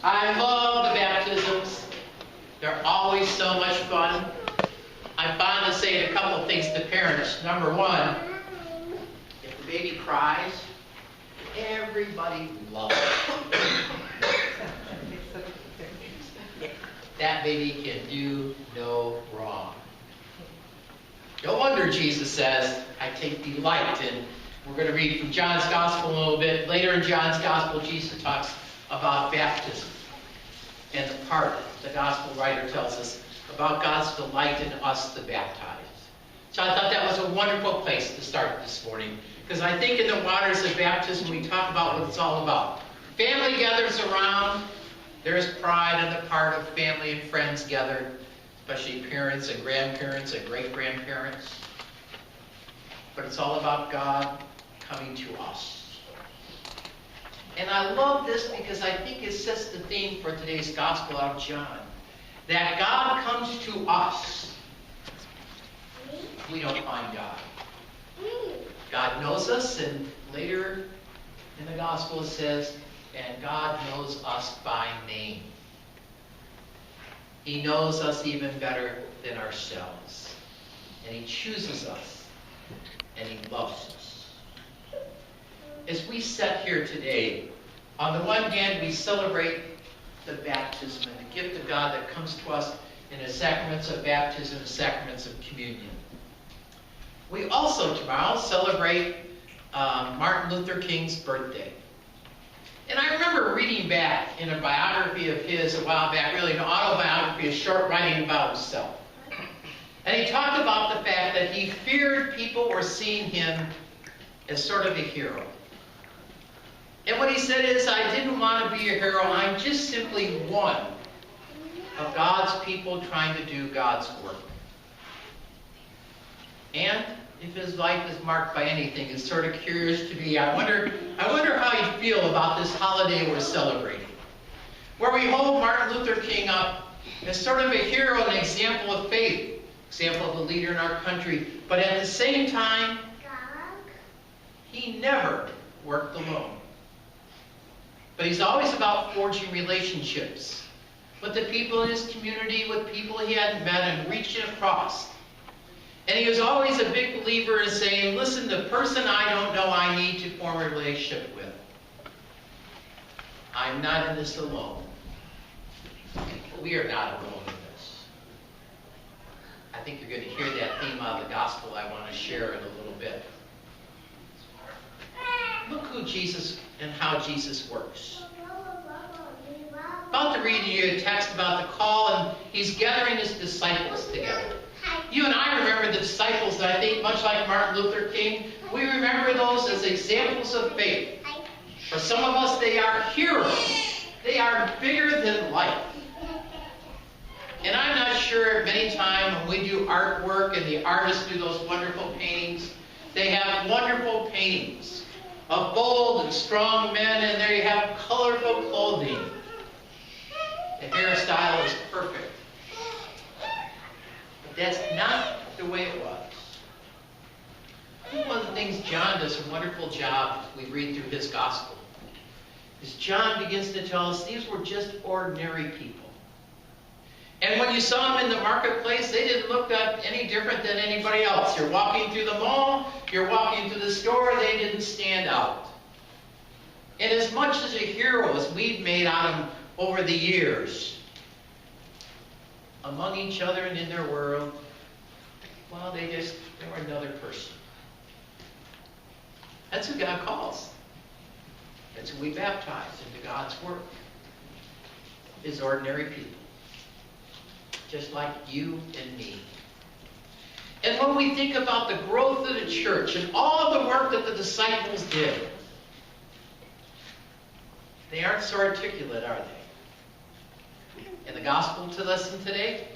I love the baptisms. They're always so much fun. I'm fond of saying a couple of things to parents. Number one, if the baby cries, everybody loves it. That baby can do no wrong. No wonder Jesus says, I take delight in. We're going to read from John's Gospel a little bit. Later in John's Gospel, Jesus talks about baptism. And the part the Gospel writer tells us about God's delight in us, the baptized. So I thought that was a wonderful place to start this morning. Because I think in the waters of baptism, we talk about what it's all about. Family gathers around. There's pride on the part of family and friends gathered, especially parents and grandparents and great-grandparents. But it's all about God coming to us. And I love this because I think it sets the theme for today's Gospel out of John. That God comes to us. We don't find God. God knows us, and later in the Gospel it says, and God knows us by name. He knows us even better than ourselves. And He chooses us. And He loves us. As we sit here today, on the one hand, we celebrate the baptism and the gift of God that comes to us in the sacraments of baptism and sacraments of communion. We also tomorrow celebrate Martin Luther King's birthday. And I remember reading back in a biography of his a while back, really an autobiography, a short writing about himself. And he talked about the fact that he feared people were seeing him as sort of a hero. And what he said is, I didn't want to be a hero, I'm just simply one of God's people trying to do God's work. And if his life is marked by anything, it's sort of curious to me. I wonder how you feel about this holiday we're celebrating, where we hold Martin Luther King up as sort of a hero and an example of faith, example of a leader in our country. But at the same time, he never worked alone. But he's always about forging relationships with the people in his community, with people he hadn't met, and reaching across. And he was always a big believer in saying, listen, the person I don't know I need to form a relationship with. I'm not in this alone. We are not alone in this. I think you're going to hear that theme out of the gospel I want to share in a little bit. Look who Jesus and how Jesus works. About to read you a text about the call, and he's gathering his disciples together. You and I remember the disciples that I think, much like Martin Luther King, we remember those as examples of faith. For some of us, they are heroes. They are bigger than life. And I'm not sure many times when we do artwork and the artists do those wonderful paintings, they have wonderful paintings of bold and strong men, and there you have colorful clothing. The hairstyle is perfect. But that's not the way it was. I think one of the things John does a wonderful job, as we read through his gospel, is John begins to tell us these were just ordinary people. And when you saw them in the marketplace, they didn't look any different than anybody else. You're walking through the mall, you're walking through the store, they didn't stand out. And as much as a hero as we've made out of them over the years, among each other and in their world, well, they were another person. That's who God calls. That's who we baptize into God's work. Is ordinary people. Just like you and me. And when we think about the growth of the church and all the work that the disciples did, they aren't so articulate, are they? In the gospel to lesson today,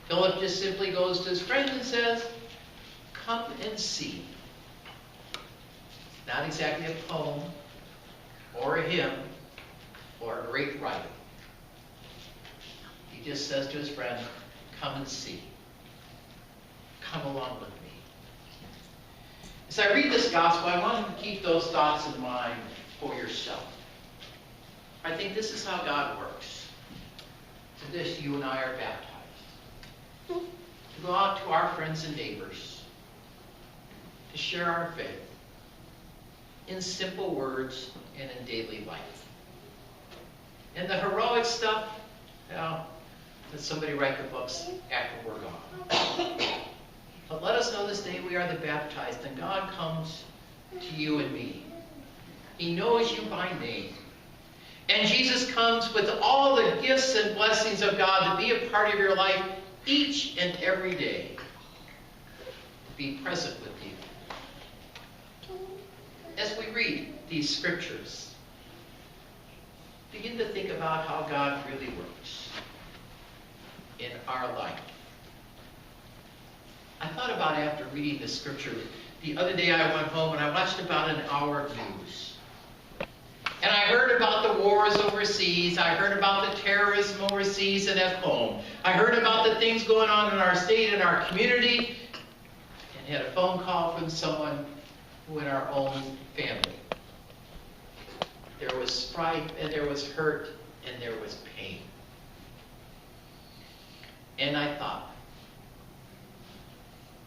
Philip just simply goes to his friend and says, come and see. It's not exactly a poem or a hymn or a great writing. He just says to his friend, come and see. Come along with me. As I read this gospel, I want you to keep those thoughts in mind for yourself. I think this is how God works. To this, you and I are baptized. To go out to our friends and neighbors. To share our faith. In simple words and in daily life. And the heroic stuff, well, let somebody write the books after we're gone. But let us know this day we are the baptized, and God comes to you and me. He knows you by name. And Jesus comes with all the gifts and blessings of God to be a part of your life each and every day. To be present with you. As we read these scriptures, begin to think about how God really works in our life. I thought about after reading the scripture, the other day I went home and I watched about an hour of news. And I heard about the wars overseas. I heard about the terrorism overseas and at home. I heard about the things going on in our state and our community. And had a phone call from someone who in our own family. There was strife and there was hurt and there was pain. And I thought,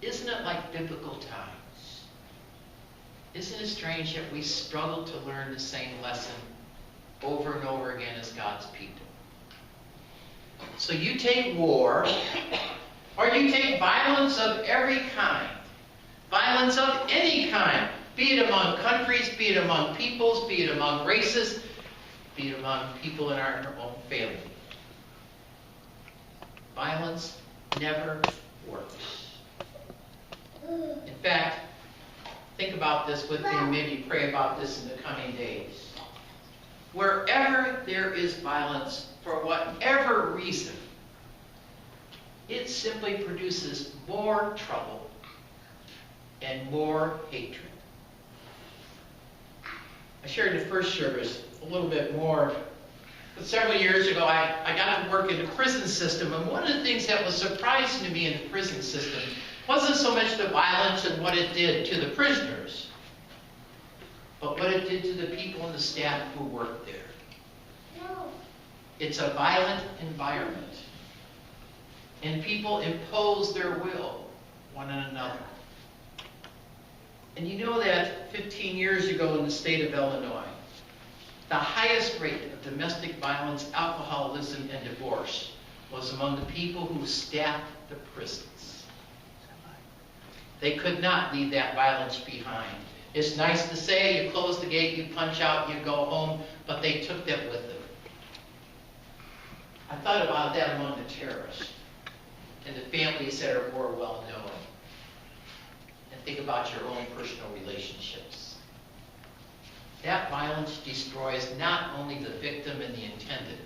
isn't it like biblical times? Isn't it strange that we struggle to learn the same lesson over and over again as God's people? So you take war, or you take violence of every kind, violence of any kind, be it among countries, be it among peoples, be it among races, be it among people in our own family. Violence never works. In fact, think about this with me and maybe pray about this in the coming days. Wherever there is violence, for whatever reason, it simply produces more trouble and more hatred. I shared in the first service a little bit more. But several years ago, I got to work in the prison system, and one of the things that was surprising to me in the prison system wasn't so much the violence and what it did to the prisoners, but what it did to the people and the staff who worked there. It's a violent environment. And people impose their will one on another. And you know that 15 years ago in the state of Illinois, the highest rate of domestic violence, alcoholism, and divorce was among the people who staffed the prisons. They could not leave that violence behind. It's nice to say you close the gate, you punch out, you go home, but they took that with them. I thought about that among the terrorists and the families that are more well known. And think about your own personal relationships. That violence destroys not only the victim and the intended,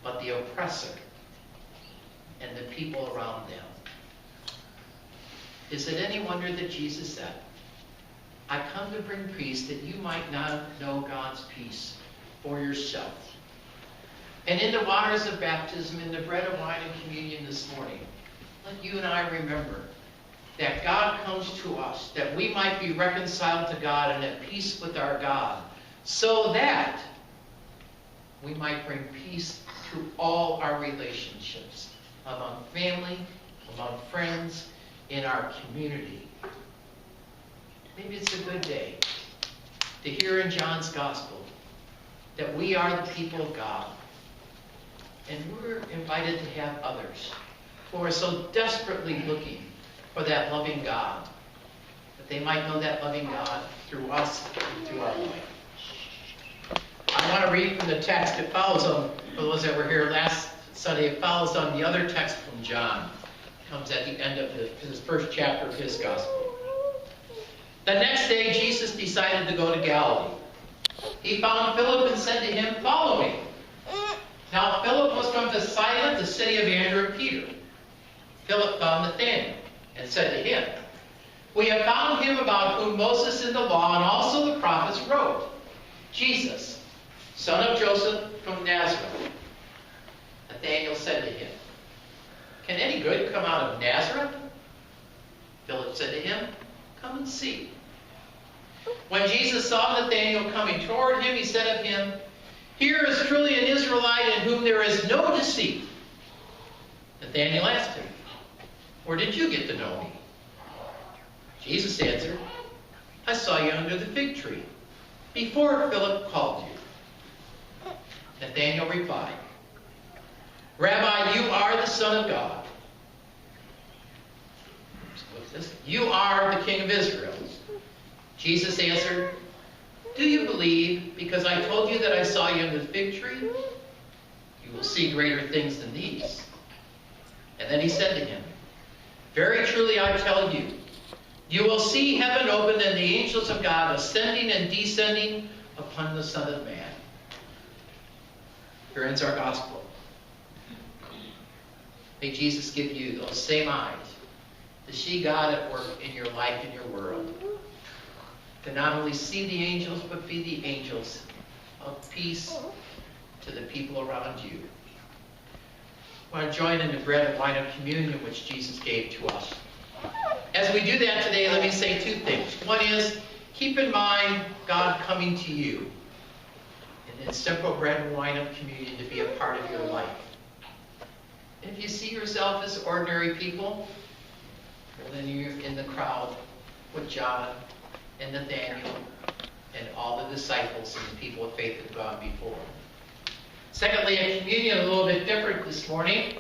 but the oppressor and the people around them. Is it any wonder that Jesus said, I come to bring peace that you might not know God's peace for yourself. And in the waters of baptism, in the bread of wine and communion this morning, let you and I remember that God comes to us, that we might be reconciled to God and at peace with our God, so that we might bring peace to all our relationships, among family, among friends, in our community. Maybe it's a good day to hear in John's Gospel that we are the people of God. And we're invited to have others who are so desperately looking for that loving God, that they might know that loving God through us and through our life. I want to read from the text. It follows on, for those that were here last Sunday, it follows on the other text from John. It comes at the end of his first chapter of his Gospel. The next day, Jesus decided to go to Galilee. He found Philip and said to him, follow me. Now Philip was from Bethsaida, the city of Andrew and Peter. Philip found Nathanael and said to him, we have found him about whom Moses in the law and also the prophets wrote, Jesus, son of Joseph from Nazareth. Nathanael said to him, can any good come out of Nazareth? Philip said to him, come and see. When Jesus saw Nathanael coming toward him, he said of him, Here is truly an Israelite in whom there is no deceit. Nathanael asked him, where did you get to know me? Jesus answered, I saw you under the fig tree, before Philip called you. Nathanael replied, Rabbi, you are the Son of God. You are the King of Israel. Jesus answered, do you believe because I told you that I saw you under the fig tree? You will see greater things than these. And then he said to him, very truly I tell you, you will see heaven opened and the angels of God ascending and descending upon the Son of Man. Here ends our gospel. May Jesus give you those same eyes to see God at work in your life and your world. To not only see the angels, but be the angels of peace to the people around you. I want to join in the bread and wine of communion which Jesus gave to us. As we do that today, let me say two things. One is, keep in mind God coming to you in the simple bread and wine of communion to be a part of your life. And if you see yourself as ordinary people, well, then you're in the crowd with John and Nathanael and all the disciples and the people of faith that have gone before. Secondly, a communion a little bit different this morning.